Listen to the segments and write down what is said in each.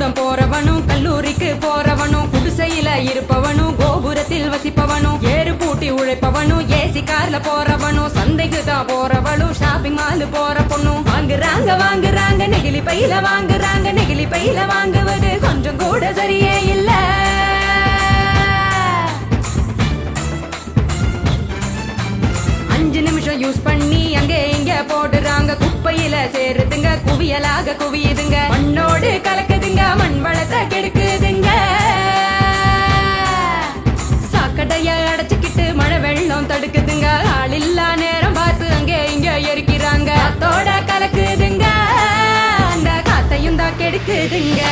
பள்ளிக்கூடம் போறவனும் கல்லூரிக்கு போறவனும் குடிசையில இருப்பவனும் கோபுரத்தில் வசிப்பவனும் ஏறு பூட்டி உழைப்பவனும் ஏசி கார்ல போறவனும் சந்தைக்கு தான் போறவளும் ஷாப்பிங் மால் போற பொண்ணும் வாங்குறாங்க நெகிழி பையில வாங்குறாங்க நெகிழி பையில வாங்குவது கொஞ்சம் கூட சரியே இல்ல. 5 நிமிஷம் யூஸ் பண்ணி அங்கே இங்க போடுறாங்க குப்பையில சேருதுங்க குவியலாக குவியுதுங்க மண்ணோடு கலக்குதுங்க மண் வளத்தை கெடுக்குதுங்க. சாக்கடைய அடைச்சுக்கிட்டு மழை வெள்ளம் தடுக்குதுங்க ஆள் இல்லா நேரம் பார்த்து அங்கே இங்க எரிக்கிறாங்க காத்தோட கலக்குதுங்க அந்த காத்தையும் தான் கெடுக்குதுங்க.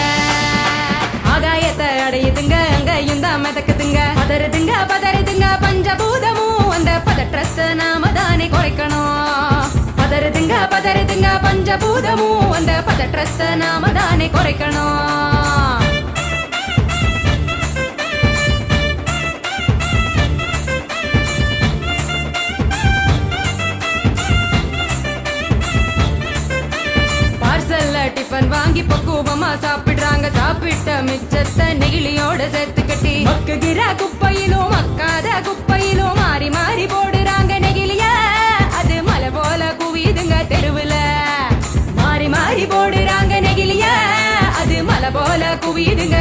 ஆகாயத்தை அடையுதுங்க அங்கையும் தான் மிதக்குதுங்க பதறுதுங்க பஞ்சபூதமும் அந்த பதற்றத்தை நாம தானே குறைக்கணும். பதறுதுங்க பஞ்சபூதமும் அந்த பதற்றத்தை நாம தானே குறைக்கணும். டிஃபன் வாங்கி பக்குவமா சாப்பிடுறாங்க சாப்பிட்ட மிச்சத்தை நெகிழியோட சேர்த்து கட்டி மக்குகிற குப்பையிலும் மக்காத குப்பையிலும் மாறி மாறி போடுறாங்க நெகிழிய அது மலை போல குவியுதுங்க தெருவுல மாறி மாறி போடுறாங்க நெகிழிய அது மலை போல குவியுதுங்க